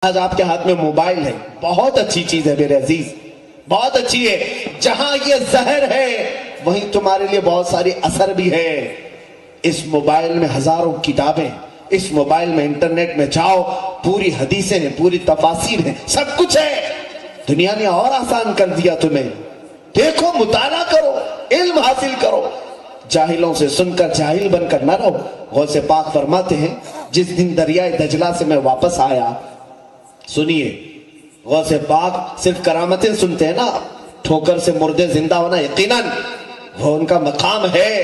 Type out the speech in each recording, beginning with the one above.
آج آپ کے ہاتھ میں موبائل ہے، بہت اچھی چیز ہے میرے عزیز، بہت اچھی ہے۔ جہاں یہ زہر ہے وہیں تمہارے لیے بہت ساری اثر بھی ہے۔ اس موبائل میں ہزاروں کتابیں، اس موبائل میں انٹرنیٹ میں جاؤ، پوری حدیثیں ہیں، پوری تفاسیر ہیں، سب کچھ ہے۔ دنیا نے اور آسان کر دیا تمہیں۔ دیکھو، مطالعہ کرو، علم حاصل کرو، جاہلوں سے سن کر جاہل بن کر نہ رہو۔ غوث پاک فرماتے ہیں جس دن دریائے دجلہ سے میں واپس آیا، سنیے، غوث پاک صرف کرامتیں سنتے ہیں نا، ٹھوکر سے مردے زندہ ہونا یقیناً وہ ان کا مقام ہے،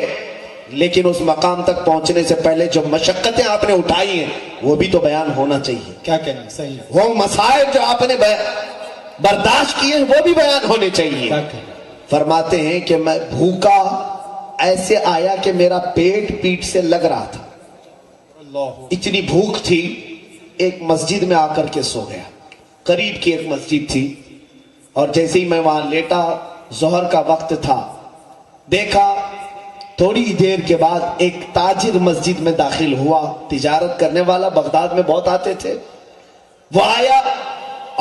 لیکن اس مقام تک پہنچنے سے پہلے جو مشقتیں آپ نے اٹھائی ہیں وہ بھی تو بیان ہونا چاہیے۔ کیا کہنا صحیح ہے، وہ مسائل جو آپ نے برداشت کیے ہیں وہ بھی بیان ہونے چاہیے۔ کیا کہنا؟ فرماتے ہیں کہ میں بھوکا ایسے آیا کہ میرا پیٹ سے لگ رہا تھا، اللہ اتنی بھوک تھی، ایک مسجد میں آ کر کے سو گیا۔ قریب کی ایک مسجد تھی، اور جیسے ہی میں وہاں لیٹا، ظہر کا وقت تھا، دیکھا تھوڑی دیر کے بعد ایک تاجر مسجد میں داخل ہوا، تجارت کرنے والا، بغداد میں بہت آتے تھے۔ وہ آیا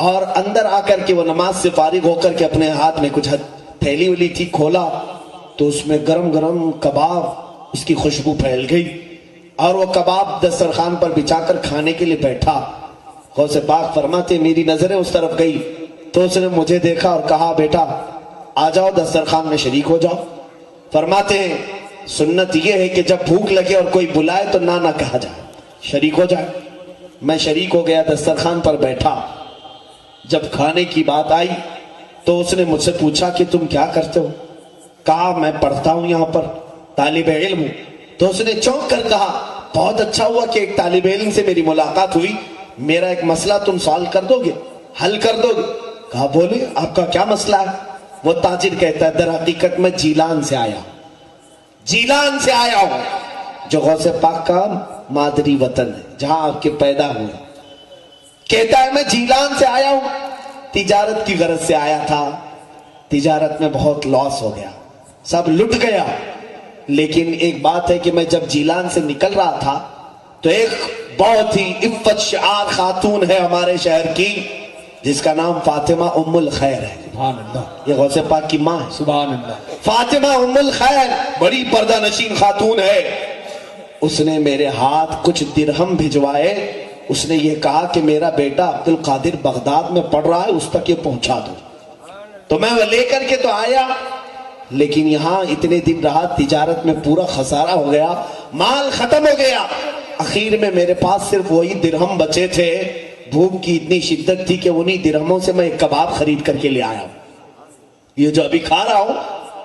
اور اندر آ کر کے وہ نماز سے فارغ ہو کر کے اپنے ہاتھ میں کچھ تھیلی ولی تھی، کھولا تو اس میں گرم گرم کباب، اس کی خوشبو پھیل گئی، اور وہ کباب دسترخوان پر بچھا کر کھانے کے لیے بیٹھا۔ غوث پاک فرماتے میری نظریں اس طرف گئی تو اس نے مجھے دیکھا اور کہا بیٹا آ جاؤ دسترخوان میں شریک ہو جاؤ۔ فرماتے ہیں سنت یہ ہے کہ جب بھوک لگے اور کوئی بلائے تو نہ کہا جائے، شریک ہو جائے۔ میں شریک ہو گیا، دسترخوان پر بیٹھا۔ جب کھانے کی بات آئی تو اس نے مجھ سے پوچھا کہ تم کیا کرتے ہو؟ کہا میں پڑھتا ہوں، یہاں پر طالب علم ہوں۔ تو اس نے چونک کر کہا بہت اچھا ہوا کہ ایک طالب علم سے میری ملاقات ہوئی، میرا ایک مسئلہ تم سالو کر دو گے، حل کر دو گے؟ کہا بولے آپ کا کیا مسئلہ ہے؟ وہ تاجر کہتا ہے در حقیقت میں جیلان سے آیا ہوں، جو غوث پاک کا مادری وطن ہے، جہاں آپ کے پیدا ہوئے۔ کہتا ہے میں جیلان سے آیا ہوں، تجارت کی غرض سے آیا تھا، تجارت میں بہت لاس ہو گیا، سب لٹ گیا، لیکن ایک بات ہے کہ میں جب جیلان سے نکل رہا تھا تو ایک بہت ہی عفت شعار خاتون ہے ہمارے شہر کی، جس کا نام فاطمہ ام الخیر ہے۔ سبحان اللہ، یہ غوث پاک کی ماں ہے، سبحان اللہ، فاطمہ ام الخیر، بڑی پردہ نشین خاتون ہے۔ اس نے میرے ہاتھ کچھ درہم بھجوائے، اس نے یہ کہا کہ میرا بیٹا عبد القادر بغداد میں پڑھ رہا ہے، اس تک یہ پہنچا دو۔ تو میں وہ لے کر کے تو آیا، لیکن یہاں اتنے دن رہا، تجارت میں پورا خسارہ ہو گیا، مال ختم ہو گیا، اخیر میں میرے پاس صرف وہی درہم بچے تھے۔ بھوک کی اتنی شدت تھی کہ انہی درہموں سے میں ایک کباب خرید کر کے لے آیا ہوں۔ یہ جو ابھی کھا رہا ہوں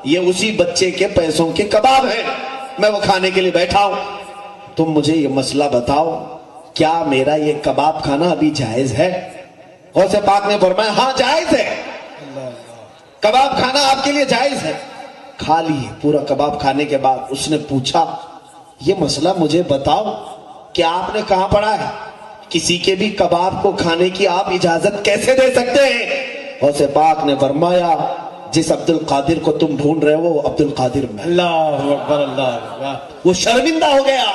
یہ اسی بچے کے پیسوں کے کباب ہیں، میں وہ کھانے کے لیے بیٹھا ہوں۔ تم مجھے یہ مسئلہ بتاؤ، کیا میرا یہ کباب کھانا ابھی جائز ہے؟ غوث پاک نے فرمایا ہاں جائز ہے، کباب کھانا آپ کے لیے جائز ہے۔ کھا لیے، پورا کباب کھانے کے بعد اس نے پوچھا یہ مسئلہ مجھے بتاؤ کہ آپ نے کہاں پڑھا ہے، کسی کے بھی کباب کو کھانے کی آپ اجازت کیسے دے سکتے ہیں؟ غوث پاک نے فرمایا جس عبد القادر کو تم ڈھونڈ رہے ہو وہ عبد القادر میں۔ اللہ اکبر، اللہ اکبر۔ وہ شرمندہ ہو گیا،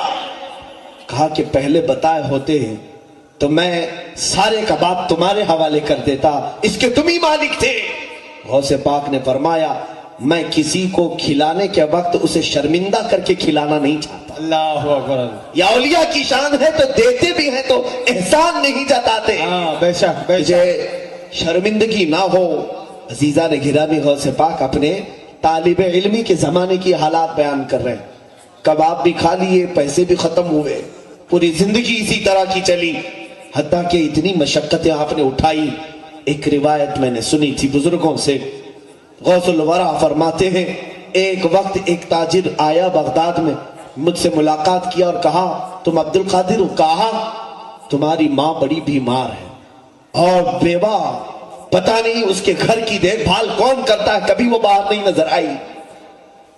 کہا کہ پہلے بتائے ہوتے ہیں تو میں سارے کباب تمہارے حوالے کر دیتا، اس کے تم ہی مالک تھے۔ غوث پاک نے فرمایا میں کسی کو کھلانے کے وقت اسے شرمندہ کر کے کھلانا نہیں چاہتا۔ اللہ اکبر، یا اولیاء کی شان ہے تو دیتے بھی ہیں تو احسان نہیں جتاتے، ہاں بے شک بے شک۔ مجھے شرمندگی نہ ہو۔ عزیزان گرامی، غوث پاک اپنے طالب علمی کے زمانے کی حالات بیان کر رہے ہیں۔ کباب بھی کھا لیے، پیسے بھی ختم ہوئے، پوری زندگی اسی طرح کی چلی، حتیٰ کہ اتنی مشقتیں آپ نے اٹھائی۔ ایک روایت میں نے سنی تھی بزرگوں سے، غوث الورا فرماتے ہیں ایک وقت ایک تاجر آیا بغداد میں، مجھ سے ملاقات کیا اور کہا تم عبد القادر ہو؟ کہا تمہاری ماں بڑی بیمار ہے اور بیوہ، پتہ نہیں اس کے گھر کی دیکھ بھال کون کرتا ہے، کبھی وہ باہر نہیں نظر آئی،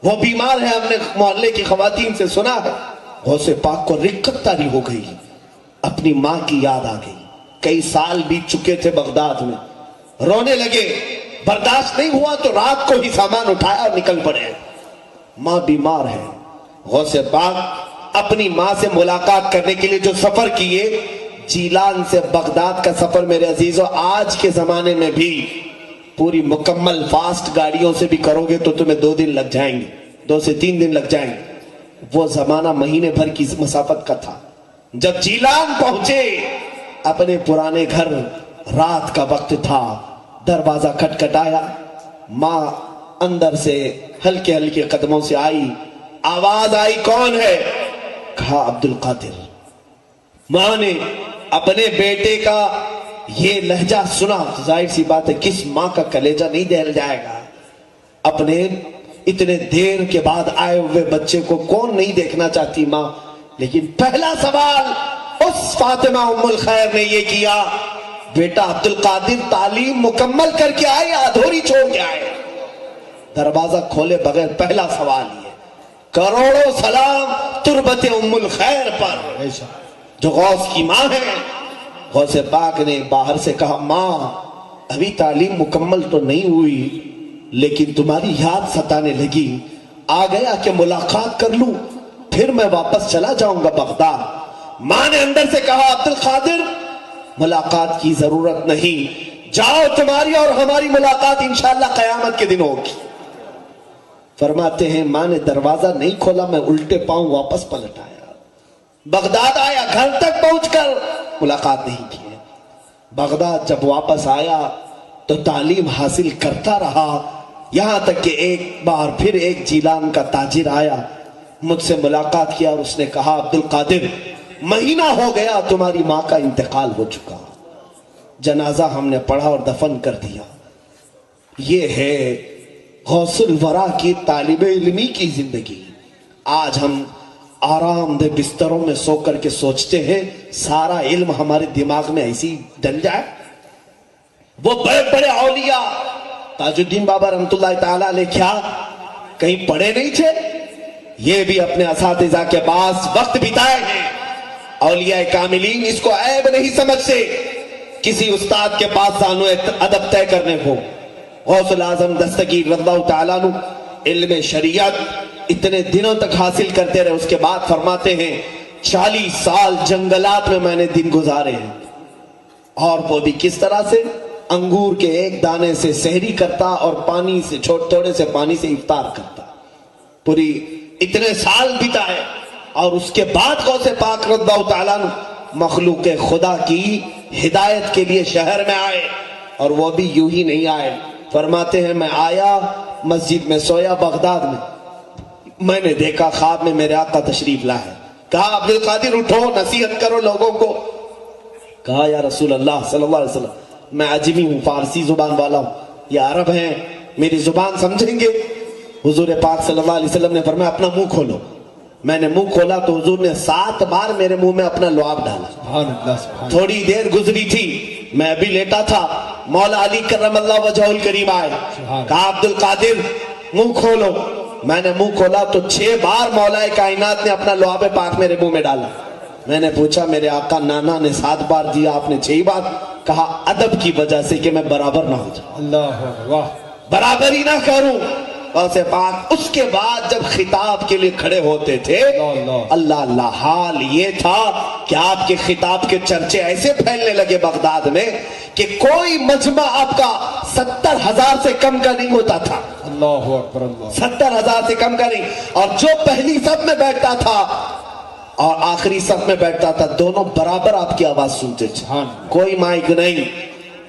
وہ بیمار ہے، ہم نے محلے کی خواتین سے سنا ہے۔ غوث پاک کو رقت طاری ہو گئی، اپنی ماں کی یاد آ گئی، کئی سال بیت چکے تھے بغداد میں، رونے لگے، برداشت نہیں ہوا تو رات کو ہی سامان اٹھایا اور نکل پڑے۔ ماں بیمار ہے، غوث پاک اپنی ماں سے ملاقات کرنے کے لیے جو سفر کیے، جیلان سے بغداد کا سفر میرے عزیزوں آج کے زمانے میں بھی پوری مکمل فاسٹ گاڑیوں سے بھی کرو گے تو تمہیں 2 دن لگ جائیں گے، 2 سے 3 دن لگ جائیں گے۔ وہ زمانہ مہینے بھر کی مسافت کا تھا۔ جب جیلان پہنچے اپنے پرانے گھر، رات کا وقت تھا، دروازہ کھٹکھٹایا، ماں اندر سے ہلکے ہلکے قدموں سے آئی، آواز آئی کون ہے؟ کہا عبد القادر۔ ماں نے اپنے بیٹے کا یہ لہجہ سنا، ظاہر سی بات ہے کس ماں کا کلیجہ نہیں دہل جائے گا؟ اپنے اتنے دیر کے بعد آئے ہوئے بچے کو کون نہیں دیکھنا چاہتی ماں؟ لیکن پہلا سوال اس فاطمہ ام الخیر نے یہ کیا، بیٹا عبد القادر تعلیم مکمل کر کے آئے یا ادھوری چھوڑ کے آئے؟ دروازہ کھولے بغیر پہلا سوال یہ، کروڑوں سلام تربت ام الخیر پر جو غوث کی ماں ہے۔ غوث پاک نے باہر سے کہا، ماں ابھی تعلیم مکمل تو نہیں ہوئی لیکن تمہاری یاد ستانے لگی، آ گیا کہ ملاقات کر لوں، پھر میں واپس چلا جاؤں گا بغداد۔ ماں نے اندر سے کہا، عبد القادر ملاقات کی ضرورت نہیں، جاؤ تمہاری اور ہماری ملاقات انشاءاللہ قیامت کے دن ہوگی۔ فرماتے ہیں ماں نے دروازہ نہیں کھولا، میں الٹے پاؤں واپس پلٹ آیا، بغداد آیا، گھر تک پہنچ کر ملاقات نہیں کی۔ بغداد جب واپس آیا تو تعلیم حاصل کرتا رہا، یہاں تک کہ ایک بار پھر ایک جیلان کا تاجر آیا، مجھ سے ملاقات کیا اور اس نے کہا، عبد القادر مہینہ ہو گیا تمہاری ماں کا انتقال ہو چکا، جنازہ ہم نے پڑھا اور دفن کر دیا۔ یہ ہے غوث الورا کی طالب علمی کی زندگی۔ آج ہم آرام دہ بستروں میں سو کر کے سوچتے ہیں سارا علم ہمارے دماغ میں ایسی ڈل جائے۔ وہ بڑے بڑے اولیاء، تاج الدین بابا رحمت اللہ تعالیٰ علیہ کیا کہیں پڑھے نہیں تھے؟ یہ بھی اپنے اساتذہ کے پاس وقت بتائے ہیں۔ اولیاء کاملین اس کو عیب نہیں سمجھتے کسی استاد کے پاس زانو ادب طے کرنے کو۔ غوث الاعظم دستگیر رضی اللہ تعالیٰ عنہ علم شریعت اتنے دنوں تک حاصل کرتے رہے، اس کے بعد فرماتے ہیں 40 سال جنگلات میں نے دن گزارے ہیں، اور وہ بھی کس طرح سے؟ انگور کے ایک دانے سے سحری کرتا اور پانی سے تھوڑے سے پانی سے افطار کرتا، پوری اتنے سال بتائے۔ اور اس کے بعد غوث پاک رضی اللہ تعالیٰ عنہ مخلوق خدا کی ہدایت کے لیے شہر میں آئے، اور وہ بھی یوں ہی نہیں آئے۔ فرماتے ہیں میں آیا، مسجد میں سویا بغداد میں نے دیکھا خواب میں میرے آقا تشریف لائے، کہا عبد القادر اٹھو نصیحت کرو لوگوں کو۔ کہا یا رسول اللہ صلی اللہ علیہ وسلم میں عجمی ہوں، فارسی زبان والا ہوں، یہ عرب ہیں، میری زبان سمجھیں گے؟ حضور پاک صلی اللہ علیہ وسلم نے فرمایا اپنا منہ کھولو۔ میں نے منہ کھولا تو حضور نے 7 بار میرے منہ میں اپنا لعاب ڈالا۔ سبحان اللہ سبحان تھوڑی دیر گزری تھی، میں ابھی لیٹا تھا، مولا علی کرم اللہ وجہہ الکریم آئے، کہا عبد القادر منہ کھولو۔ میں نے منہ کھولا تو 6 بار مولا کائنات نے اپنا لعاب پاک میرے منہ میں ڈالا۔ میں نے پوچھا میرے آقا نانا نے 7 بار دیا، آپ نے 6 بار؟ کہا ادب کی وجہ سے کہ میں برابر نہ ہو جاؤں، اللہ واہ برابر ہی نہ کروں۔ غوث پاک اس کے بعد جب خطاب کے لیے کھڑے ہوتے تھے، اللہ اللہ حال یہ تھا کہ آپ کے خطاب کے چرچے ایسے پھیلنے لگے بغداد میں کہ کوئی مجمع آپ کا 70,000 سے کم کا نہیں ہوتا تھا، اللہ اکبر اللہ 70,000 سے کم کا نہیں۔ اور جو پہلی صف میں بیٹھتا تھا اور آخری صف میں بیٹھتا تھا، دونوں برابر آپ کی آواز سنتے تھے، کوئی مائک نہیں۔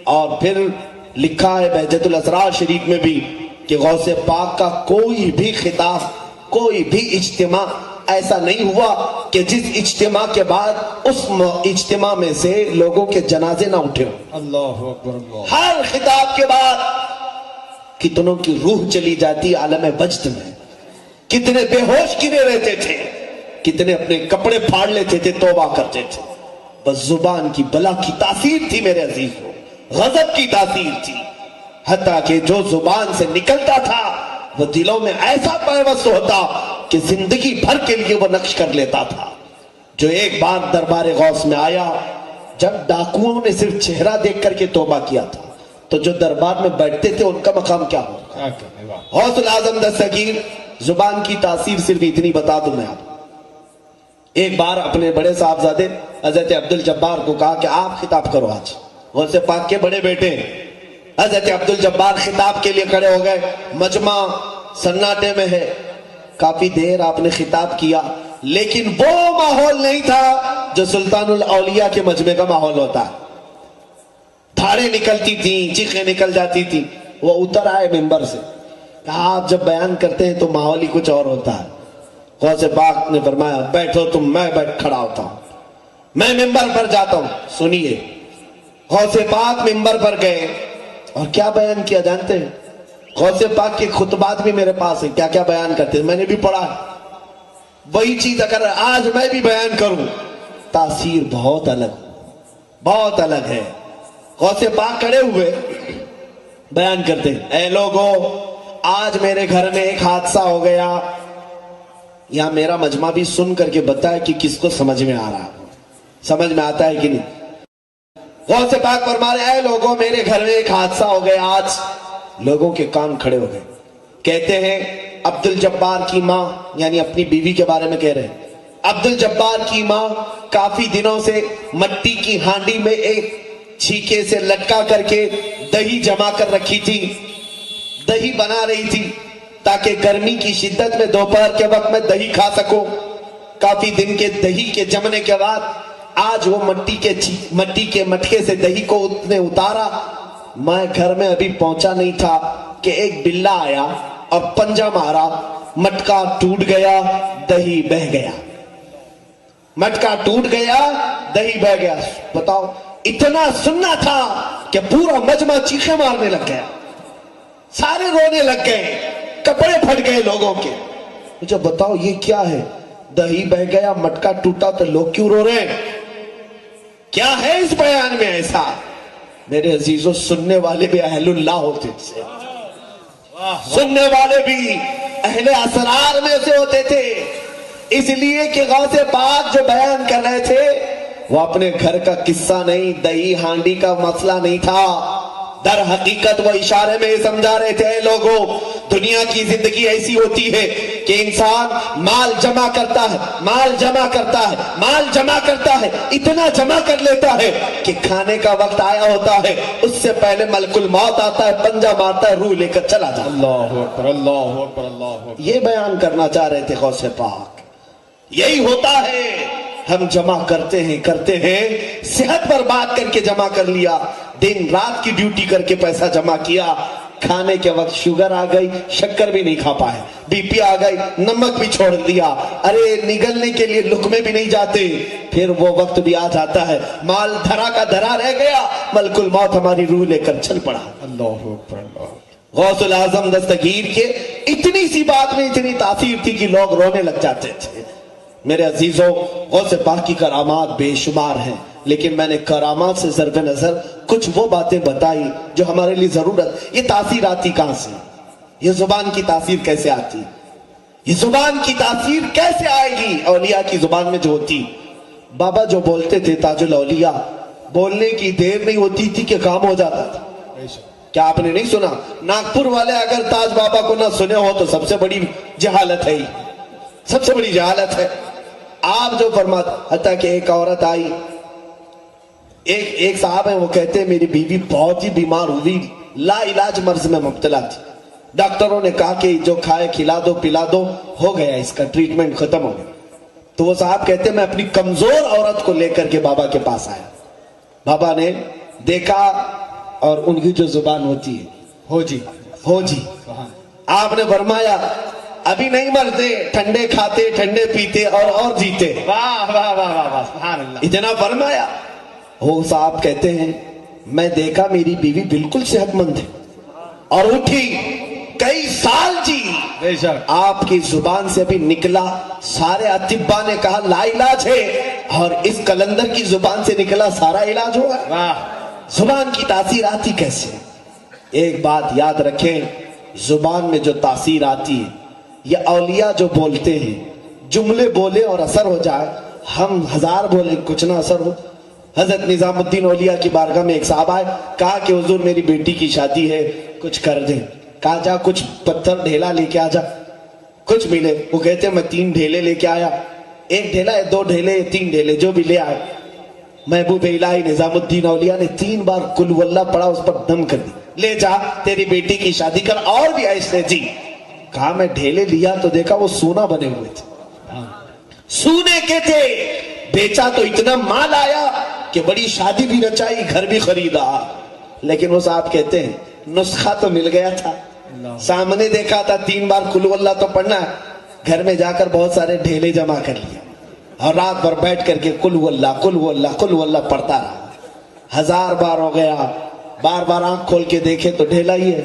اور پھر لکھا ہے بہجت الاسرار شریف میں بھی کہ غوث پاک کا کوئی بھی خطاب، کوئی بھی اجتماع ایسا نہیں ہوا کہ جس اجتماع کے بعد اس اجتماع میں سے لوگوں کے جنازے نہ اٹھے ہوں۔ اللہ اکبر اللہ ہر خطاب کے بعد کتنوں کی روح چلی جاتی عالم وجد میں، کتنے بے ہوش گرے رہتے تھے، کتنے اپنے کپڑے پھاڑ لیتے تھے، توبہ کرتے تھے۔ بس زبان کی بلا کی تاثیر تھی میرے عزیزوں، غضب کی تاثیر تھی، حتیٰ کہ جو زبان سے نکلتا تھا وہ دلوں میں ایسا پیوست ہوتا کہ زندگی بھر کے لیے وہ نقش کر لیتا تھا۔ جو ایک بار دربار غوث میں آیا، جب ڈاکوؤں نے صرف چہرہ دیکھ کر کے توبہ کیا تھا، تو جو دربار میں بیٹھتے تھے ان کا مقام کیا ہوگا؟ غوث الاعظم دستگیر، زبان کی تاثیر صرف اتنی بتا دوں میں آپ، ایک بار اپنے بڑے صاحبزادے حضرت عبد الجبار کو کہا کہ آپ خطاب کرو آج. غوث پاک کے بڑے بیٹے حضرت عبد الجبار خطاب کے لیے کھڑے ہو گئے. مجمع سناٹے میں ہے. کافی دیر آپ نے خطاب کیا لیکن وہ ماحول نہیں تھا جو سلطان الاولیاء کے مجمع کا ماحول ہوتا ہے. دھاڑیں نکلتی تھیں, چیخیں نکل جاتی تھی. وہ اتر آئے ممبر سے, کہا آپ جب بیان کرتے ہیں تو ماحول ہی کچھ اور ہوتا ہے. غوث پاک نے فرمایا بیٹھو تم, میں بیٹھ کھڑا ہوتا ہوں, میں ممبر پر جاتا ہوں. سنیے, غوث پاک ممبر پر گئے اور کیا بیان کیا جانتے ہیں؟ غوث پاک کے خطبات بھی میرے پاس ہیں, کیا کیا بیان کرتے ہیں میں نے بھی پڑھا. وہی چیز اگر آج میں بھی بیان کروں تاثیر بہت الگ ہے. غوث پاک کھڑے ہوئے بیان کرتے ہیں, اے لوگو آج میرے گھر میں ایک حادثہ ہو گیا. یہاں میرا مجمع بھی سن کر کے بتایا کہ کس کو سمجھ میں آ رہا, سمجھ میں آتا ہے کہ نہیں. غوث پاک فرما رہے اے لوگوں میرے گھر میں ایک حادثہ ہو گیا آج. لوگوں کے کان کھڑے ہو گئے. کہتے ہیں عبد الجبار کی ماں, یعنی اپنی بیوی کے بارے میں کہہ رہے ہیں, عبد الجبار کی ماں کافی دنوں سے مٹی کی ہانڈی میں ایک چھیکے سے لٹکا کر کے دہی جما کر رکھی تھی. دہی بنا رہی تھی تاکہ گرمی کی شدت میں دوپہر کے وقت میں دہی کھا سکو. کافی دن کے دہی کے جمنے کے بعد آج وہ مٹی کے مٹکے سے دہی کو نے اتارا. میں گھر میں ابھی پہنچا نہیں تھا کہ ایک بلا آیا اور پنجہ مارا, مٹکا ٹوٹ گیا, دہی بہ گیا. مٹکا ٹوٹ گیا, دہی بہ گیا. بتاؤ, اتنا سننا تھا کہ پورا مجمع چیخیں مارنے لگ گیا, سارے رونے لگ گئے, کپڑے پھٹ گئے لوگوں کے. مجھے بتاؤ یہ کیا ہے؟ دہی بہ گیا, مٹکا ٹوٹا, تو لوگ کیوں رو رہے ہیں؟ کیا ہے اس بیان میں ایسا؟ میرے عزیزوں, سننے والے بھی اہل اللہ ہوتے تھے, سننے والے بھی اہل اسرار میں سے ہوتے تھے. اس لیے کہ غوث پاک جو بیان کر رہے تھے وہ اپنے گھر کا قصہ نہیں, دہی ہانڈی کا مسئلہ نہیں تھا. در حقیقت وہ اشارے میں یہ سمجھا رہے تھے اے لوگوں, دنیا کی زندگی ایسی ہوتی ہے کہ انسان مال جمع کرتا ہے, اتنا جمع کر لیتا ہے کہ کھانے کا وقت آیا ہوتا ہے, اس سے پہلے ملک الموت آتا ہے, پنجہ مارتا ہے, روح لے کر چلا جاتا ہے. اللہ اکبر, اللہ اکبر, اللہ اکبر. یہ بیان کرنا چاہ رہے تھے غوث پاک. یہی ہوتا ہے, ہم جمع کرتے ہیں, صحت برباد کر کے جمع کر لیا, دن رات کی ڈیوٹی کر کے پیسہ جمع کیا, کھانے کے وقت شوگر آ گئی, شکر بھی نہیں کھا پائے, بی پی آ گئی, نمک بھی چھوڑ دیا, ارے نگلنے کے لیے لقمے بھی نہیں جاتے. پھر وہ وقت بھی آ جاتا ہے, مال دھرا کا دھرا رہ گیا, ملک الموت ہماری روح لے کر چل پڑا. اللہ اکبر, اللہ. غوث الاعظم دستگیر کے اتنی سی بات میں اتنی تاثیر تھی کہ لوگ رونے لگ جاتے تھے. میرے عزیزوں, غوث پاک کی کرامات بے شمار ہیں, لیکن میں نے کرامات سے ضرب نظر کچھ وہ باتیں بتائی جو ہمارے لیے ضرورت. یہ تاثیر آتی کہاں سے؟ یہ زبان کی تاثیر کیسے آتی؟ یہ زبان کی تاثیر کیسے آئے گی؟ اولیاء کی زبان میں جو ہوتی. بابا جو بولتے تھے تاج الاولیاء, بولنے کی دیر نہیں ہوتی تھی کہ کام ہو جاتا تھا. کیا آپ نے نہیں سنا؟ ناگپور والے اگر تاج بابا کو نہ سنے ہو تو سب سے بڑی جہالت ہے, سب سے بڑی جہالت ہے. آپ جو فرماتے, حتیٰ کہ ایک عورت آئی, ایک صاحب ہیں, وہ کہتے ہیں میری بیوی بہت ہی بیمار ہوئی, لا علاج مرض میں مبتلا تھی. ڈاکٹروں نے کہا کہ جو کھائے کھلا دو پلا دو, ہو گیا اس کا ٹریٹمنٹ ختم ہو گیا. تو وہ صاحب کہتے ہیں میں اپنی کمزور عورت کو لے کر کے بابا کے پاس آیا. بابا نے دیکھا اور ان کی جو زبان ہوتی ہے, ہو جی, آپ نے فرمایا ابھی نہیں مرتے, ٹھنڈے کھاتے, ٹھنڈے پیتے اور جیتے. واہ واہ واہ واہ, سبحان اللہ. اتنا فرمایا. وہ صاحب کہتے ہیں میں دیکھا میری بیوی بالکل صحت مند ہے اور اٹھی, کئی سال جی. بے شک. آپ کی زبان سے بھی نکلا, سارے اطباء نے کہا لا علاج ہے, اور اس کلندر کی زبان سے نکلا سارا علاج ہوا. واہ. زبان کی تاثیر آتی کیسے؟ ایک بات یاد رکھیں, زبان میں جو تاثیر آتی ہے, یہ اولیاء جو بولتے ہیں, جملے بولے اور اثر ہو جائے, ہم ہزار بولے کچھ نہ اثر ہو. حضرت نظام الدین اولیاء کی بارگاہ میں ایک صاحب آئے, کہا کہ حضور میری بیٹی کی شادی ہے, کچھ کر دیں. کہا جا کچھ پتھر ڈھیلا لے کے آ جا. کچھ ملے, وہ کہتے ہیں میں 3 ڈھیلے لے کے آیا. ایک ڈھیلا ہے، دو ڈھیلے، تین ڈھیلے، جو بھی لے آئے، محبوب الہی نظام الدین اولیاء نے 3 بار قل ہو اللہ پڑھا، اس پر دم کر دی، لے جا تیری بیٹی کی شادی کر، اور بھی ایسے جی۔ کہا میں ڈھیلے لیا تو دیکھا وہ سونا بنے ہوئے تھے، سونے کے تھے، بیچا تو اتنا مال آیا کہ بڑی شادی بھی رچائی، گھر بھی خریدا، لیکن وہ صاحب کہتے ہیں نسخہ تو مل گیا تھا، سامنے دیکھا تھا 3 بار قل ہو اللہ تو پڑھنا ہے، گھر میں جا کر بہت سارے ڈھیلے جمع کر لیا اور رات بھر بیٹھ کر کے قل ہو اللہ قل ہو اللہ قل ہو اللہ پڑھتا رہا، 1000 بار ہو گیا، بار بار آنکھ کھول کے دیکھے تو ڈھیلا ہی ہے۔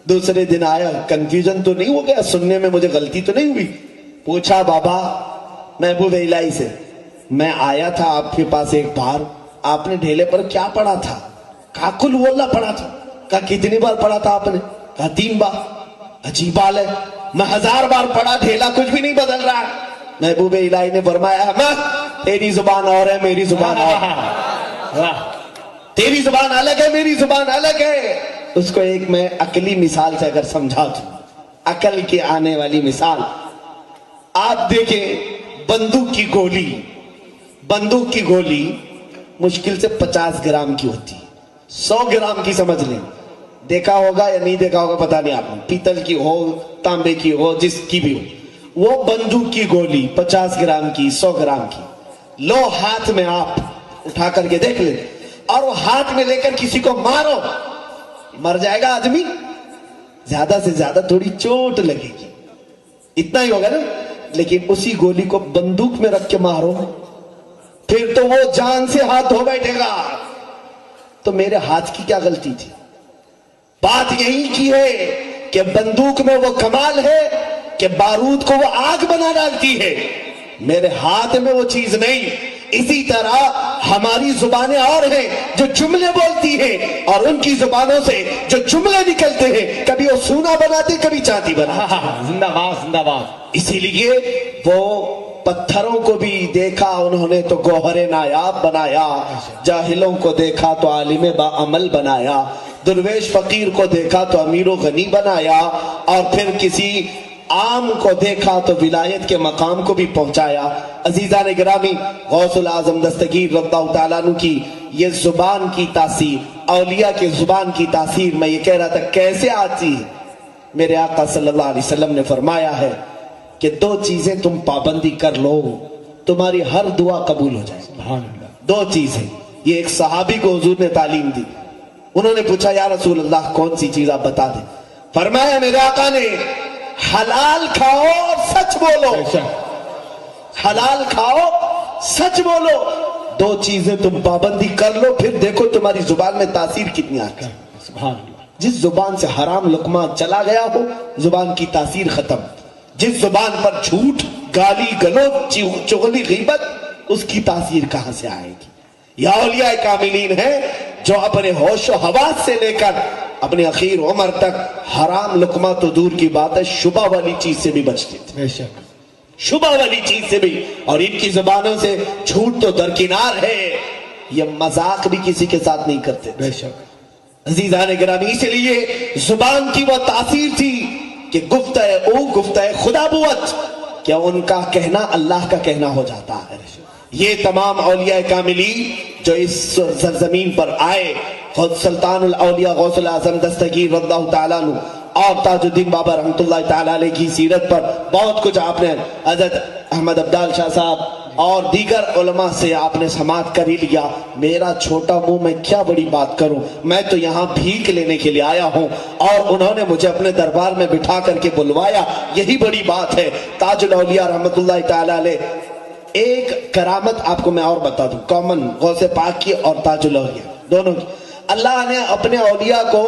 دوسرے دن آیا، کنفیوژن تو نہیں ہو گیا، سننے میں مجھے غلطی تو نہیں ہوئی؟ پوچھا بابا محبوب الہی سے، میں آیا تھا آپ کے پاس ایک بار، آپ نے ڈھیلے پر کیا پڑھا تھا؟ کہا قل ہو اللہ پڑھا تھا۔ کہا کتنی بار پڑھا تھا آپ نے؟ کہا 3 بار۔ عجیب بات ہے، میں 1000 بار پڑھا، ڈھیلا کچھ بھی نہیں بدل رہا۔ محبوب الہی نے فرمایا احمد تیری زبان اور ہے میری زبان اور ہے، تیری زبان الگ ہے میری زبان الگ ہے۔ اس کو ایک میں عقلی مثال سے اگر سمجھا دوں، عقل کی آنے والی مثال، آپ دیکھیں بندوق کی گولی مشکل سے 50 گرام کی ہوتی ہے، 100 گرام کی سمجھ لیں، دیکھا ہوگا یا نہیں دیکھا ہوگا پتہ نہیں، آپ نے پیتل کی ہو تانبے کی ہو جس کی بھی ہو، وہ بندوق کی گولی 50 گرام کی 100 گرام کی لو ہاتھ میں، آپ اٹھا کر کے دیکھ لیں اور وہ ہاتھ میں لے کر کسی کو مارو، مر جائے گا آدمی؟ زیادہ سے زیادہ تھوڑی چوٹ لگے گی، اتنا ہی ہوگا نا، لیکن اسی گولی کو بندوق میں رکھ کے مارو پھر تو وہ جان سے ہاتھ دھو بیٹھے گا۔ تو میرے ہاتھ کی کیا غلطی تھی؟ بات یہی کی ہے کہ بندوق میں وہ کمال ہے کہ بارود کو وہ آگ بنا ڈالتی ہے، میرے ہاتھ میں وہ چیز نہیں۔ اسی طرح ہماری زبانیں اور ہیں جو جملے بولتی ہیں، اور ان کی زبانوں سے جو جملے نکلتے ہیں کبھی وہ سونا بناتے کبھی چاندی بناتے۔ زندہ باد زندہ باد۔ اسی لیے وہ پتھروں کو بھی دیکھا انہوں نے تو گوہر نایاب بنایا، جاہلوں کو دیکھا تو عالم باعمل بنایا، درویش فقیر کو دیکھا تو امیر و غنی بنایا، اور پھر کسی عام کو دیکھا تو ولایت کے مقام کو بھی پہنچایا۔ عزیزان گرامی، غوث العظم دستگیر رضی اللہ تعالیٰ عنہ کی یہ زبان کی تاثیر، اولیاء کی زبان کی تاثیر، میں یہ کہہ رہا تھا کیسے آتی ہے؟ میرے آقا صلی اللہ علیہ وسلم نے فرمایا ہے کہ 2 چیزیں تم پابندی کر لو تمہاری ہر دعا قبول ہو جائے۔ سبحان اللہ۔ 2 چیزیں، یہ ایک صحابی کو حضور نے تعلیم دی، انہوں نے پوچھا یا رسول اللہ کون سی چیز آپ بتا دیں؟ فرمایا میرے آقا نے حلال کھاؤ اور سچ بولو، حلال کھاؤ سچ بولو، 2 چیزیں تم پابندی کر لو پھر دیکھو تمہاری زبان میں تاثیر کتنی آتی ہے۔ سبحان اللہ۔ جس زبان سے حرام لقمہ چلا گیا ہو زبان کی تاثیر ختم، جس زبان پر جھوٹ گالی گلوچ چغلی غیبت، اس کی تاثیر کہاں سے آئے گی؟ یا اولیاء کاملین ہیں جو اپنے ہوش و حواس سے لے کر اپنے اخیر عمر تک حرام لقمہ تو دور کی بات ہے شبہ والی چیز سے بھی بچتے تھے، بے شک شبہ والی چیز سے بھی، اور ان کی زبانوں سے جھوٹ تو درکنار ہے، یہ مذاق بھی کسی کے ساتھ نہیں کرتے تھے۔ بے شک عزیزان گرامی، اس لیے زبان کی وہ تاثیر تھی کہ گفتہ خدا بوت، کیا ان کا کہنا اللہ کا کہنا ہو جاتا ہے۔ یہ تمام اولیاء کاملین جو اس سرزمین پر آئے، خود سلطان الاولیاء غوث العظم دستگیر رضی اللہ تعالیٰ عنہ اور تاج الدین بابا رحمۃ اللہ تعالیٰ علیہ کی سیرت پر بہت کچھ آپ نے، حضرت احمد عبدال شاہ صاحب اور دیگر علماء سے آپ نے سماعت کر ہی لیا۔ میرا چھوٹا منہ میں کیا بڑی بات کروں، میں تو یہاں بھیک لینے کے لیے آیا ہوں اور انہوں نے مجھے اپنے دربار میں بٹھا کر کے بلوایا، یہی بڑی بات ہے۔ تاج الاولیاء رحمۃ اللہ تعالیٰ علیہ، ایک کرامت آپ کو میں اور بتا دوں، کامن غوث پاک کی اور تاج الاولیاء دونوں کی، اللہ نے اپنے اولیاء کو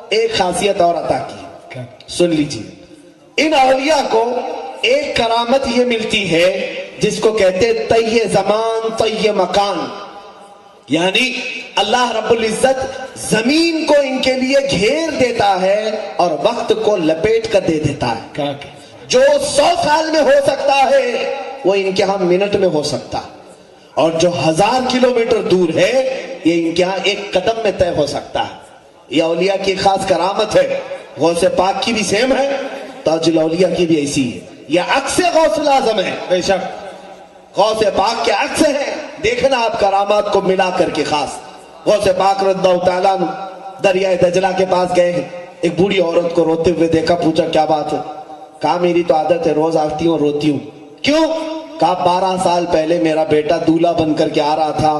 ایک خاصیت اور عطا کی، سن لیجیے۔ ان اولیاء کو ایک کرامت یہ ملتی ہے جس کو کہتے طی زمان طی مکان، یعنی اللہ رب العزت زمین کو ان کے لیے گھیر دیتا ہے اور وقت کو لپیٹ کر دے دیتا ہے۔ جو 100 سال میں ہو سکتا ہے وہ ان کے ہاں منٹ میں ہو سکتا ہے، اور جو 1000 کلومیٹر دور ہے یہ ان کے ہاں ایک قدم میں طے ہو سکتا ہے۔ یہ اولیاء کی خاص کرامت ہے، غوث پاک کی بھی سیم ہے، تاج الاولیاء کی بھی ایسی ہے، یہ عکس غوث العظم ہے۔ بے شک غوث پاک کے عکس ہیں، دیکھنا آپ کرامات کو ملا کر کے خاص۔ غوث پاک رضی اللہ تعالیٰ عنہ دریائے دجلہ کے پاس گئے ہیں، ایک بوڑھی عورت کو روتے ہوئے دیکھا، پوچھا کیا بات ہے؟ کہا میری تو عادت ہے، روز آتی ہوں روتی ہوں۔ کیوں؟ کہا 12 سال پہلے میرا بیٹا دولہا بن کر کے آ رہا تھا،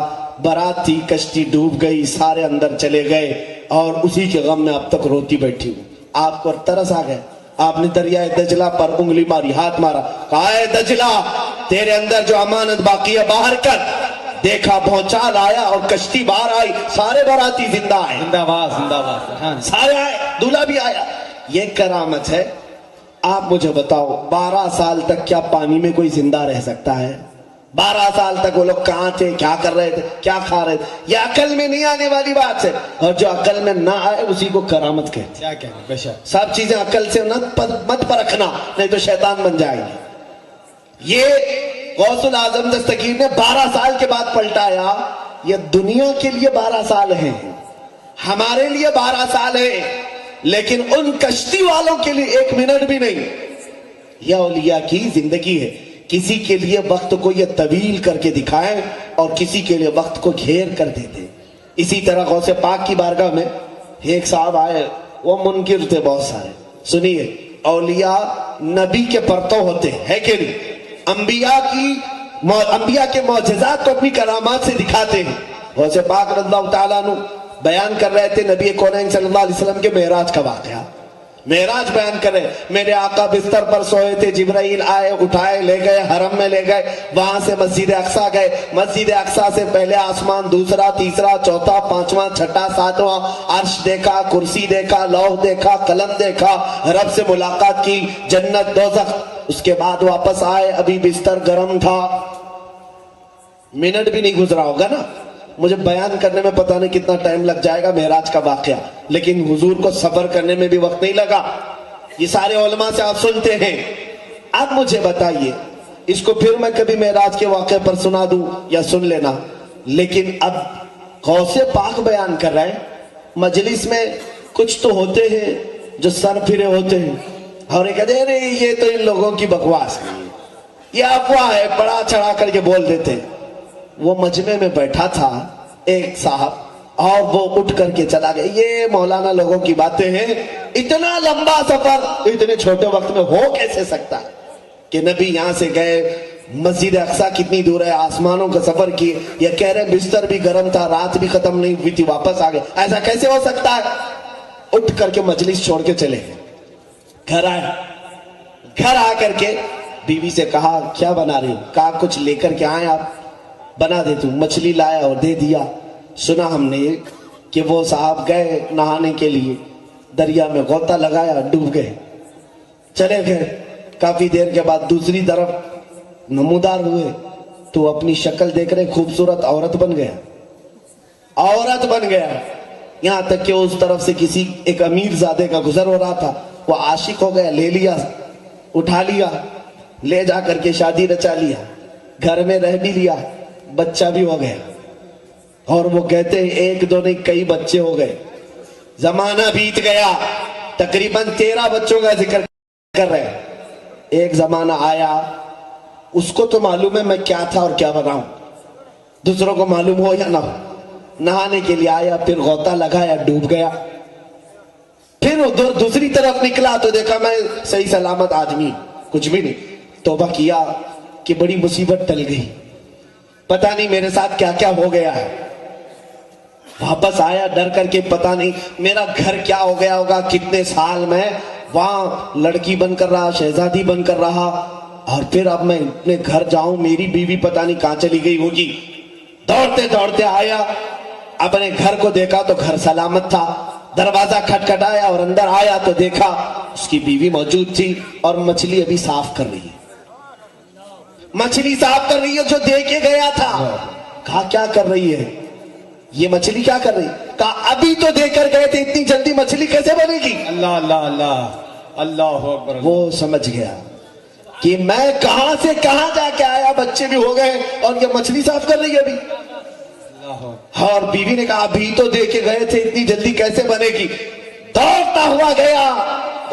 بارات تھی، کشتی ڈوب گئی، سارے اندر چلے گئے اور اسی کے غم میں اب تک روتی بیٹھی ہوں۔ آپ کو ترس آ گیا، آپ نے دریائے دجلہ پر انگلی ماری، ہاتھ مارا، کہا اے دجلہ تیرے اندر جو امانت باقی ہے باہر کر۔ دیکھا بھونچال آیا اور کشتی باہر آئی، سارے باراتی زندہ آئے، زندہ باد زندہ باد۔ سارے آئے، دولہا بھی آیا۔ یہ کرامت ہے۔ آپ مجھے بتاؤ 12 سال تک کیا پانی میں کوئی زندہ رہ سکتا ہے؟ 12 سال تک وہ لوگ کہاں تھے، کیا کر رہے تھے، کیا کھا رہے تھے؟ یہ عقل میں نہیں آنے والی بات ہے، اور جو عقل میں نہ آئے اسی کو کرامت کہتے ہیں۔ کیا کہنا بے شک۔ سب چیزیں عقل سے مت پرکھنا، نہیں تو شیطان بن جائیں گے۔ یہ غوث العظم دستگیر نے 12 سال کے بعد پلٹایا۔ یہ دنیا کے لیے 12 سال ہیں، ہمارے لیے 12 سال ہیں، لیکن ان کشتی والوں کے لیے 1 منٹ بھی نہیں۔ یہ اولیاء کی زندگی ہے، کسی کے لیے وقت کو یہ طویل کر کے دکھائیں اور کسی کے لیے وقت کو گھیر کر دیتے۔ اسی طرح غوث پاک کی بارگاہ میں ایک صاحب آئے، وہ منکر تھے بہت سارے۔ سنیے، اولیاء نبی کے پرتو ہوتے ہیں کہ نہیں؟ انبیاء کے معجزات کو اپنی کرامات سے دکھاتے ہیں۔ غوث پاک رضی اللہ تعالیٰ عنہ بیان کر رہے تھے نبی کونین صلی اللہ علیہ وسلم کے معراج کا واقعہ، معراج بیان کرے۔ میرے آقا بستر پر سوئے تھے، جبرائیل آئے، اٹھائے، لے گئے، حرم میں لے گئے، وہاں سے مسجد اقصیٰ گئے، مسجد اقصیٰ سے پہلے آسمان، دوسرا، تیسرا، چوتھا، پانچواں، چھٹا، ساتواں، عرش دیکھا، کرسی دیکھا، لوح دیکھا، قلم دیکھا، رب سے ملاقات کی، جنت، دوزخ۔ اس کے بعد واپس آئے، ابھی بستر گرم تھا، منٹ بھی نہیں گزرا ہوگا نا، مجھے بیان کرنے میں پتہ نہیں کتنا ٹائم لگ جائے گا معراج کا واقعہ، لیکن حضور کو صبر کرنے میں بھی وقت نہیں لگا۔ یہ سارے علماء سے آپ سنتے ہیں۔ اب مجھے بتائیے، اس کو پھر میں کبھی معراج کے واقعے پر سنا دوں یا سن لینا، لیکن اب غوث پاک بیان کر رہے ہیں۔ مجلس میں کچھ تو ہوتے ہیں جو سر پھرے ہوتے ہیں اور یہ کہتے ہیں نہیں یہ تو ان لوگوں کی بکواس ہے، یہ افواہ ہے، بڑا چڑھا کر کے بول دیتے ہیں۔ وہ مجمع میں بیٹھا تھا ایک صاحب اور وہ اٹھ کر کے چلا گیا۔ یہ مولانا لوگوں کی باتیں ہیں، اتنا لمبا سفر اتنے چھوٹے وقت میں ہو کیسے سکتا ہے کہ نبی یہاں سے گئے، مسجد اقصیٰ کتنی دور ہے، آسمانوں کا سفر کیے، یہ کہہ رہے بستر بھی گرم تھا، رات بھی ختم نہیں ہوئی تھی، واپس آ گئے، ایسا کیسے ہو سکتا ہے؟ اٹھ کر کے مجلس چھوڑ کے چلے گئے، گھر آئے، گھر آ کر کے بیوی سے کہا کیا بنا رہی ہوں؟ کہا کچھ لے کر کے آئے آپ، بنا دیتی ہوں۔ مچھلی لایا اور دے دیا۔ سنا ہم نے کہ وہ صاحب گئے نہانے کے لیے، دریا میں غوطہ لگایا، ڈوب گئے، چلے گئے۔ کافی دیر کے بعد دوسری طرف نمودار ہوئے تو اپنی شکل دیکھ رہے، خوبصورت عورت بن گیا، عورت بن گیا۔ یہاں تک کہ اس طرف سے کسی ایک امیر زادے کا گزر ہو رہا تھا، وہ عاشق ہو گیا، لے لیا، اٹھا لیا، لے جا کر کے شادی رچا لیا، گھر میں رہ بھی لیا، بچہ بھی ہو گیا۔ اور وہ کہتے ہیں 1 2 نہیں کئی بچے ہو گئے۔ زمانہ بیت گیا، تقریباً 13 بچوں کا ذکر کر رہے ہیں۔ ایک زمانہ آیا، اس کو تو معلوم ہے میں کیا تھا اور کیا بناؤں، دوسروں کو معلوم ہو یا نہ ہو۔ نہانے کے لیے آیا، پھر غوطہ لگایا، ڈوب گیا۔ پھر ادھر دوسری طرف نکلا تو دیکھا میں صحیح سلامت آدمی، کچھ بھی نہیں۔ توبہ کیا کہ بڑی مصیبت ٹل گئی، پتہ نہیں میرے ساتھ کیا کیا ہو گیا ہے۔ واپس آیا ڈر کر کے، پتہ نہیں میرا گھر کیا ہو گیا ہوگا، کتنے سال میں وہاں لڑکی بن کر رہا، شہزادی بن کر رہا، اور پھر اب میں اپنے گھر جاؤں، میری بیوی پتہ نہیں کہاں چلی گئی ہوگی۔ دوڑتے دوڑتے آیا، اپنے گھر کو دیکھا تو گھر سلامت تھا، دروازہ کھٹکھٹایا اور اندر آیا تو دیکھا اس کی بیوی موجود تھی اور مچھلی ابھی صاف کر رہی ہے، مچھلی صاف کر رہی ہے جو دے کے گیا تھا۔ کہا کیا کر رہی ہے یہ مچھلی، کیا کر رہی؟ کہا ابھی تو دے کر گئے تھے، اتنی جلدی مچھلی کیسے بنے گی؟ اللہ اللہ اللہ اللہ اکبر۔ وہ سمجھ گیا کہ میں کہاں سے کہاں جا کے آیا، بچے بھی ہو گئے اور یہ مچھلی صاف کر رہی ہے ابھی۔ اور بیوی نے کہا ابھی تو دے کے گئے تھے، اتنی جلدی کیسے بنے گی؟ دوڑتا ہوا گیا،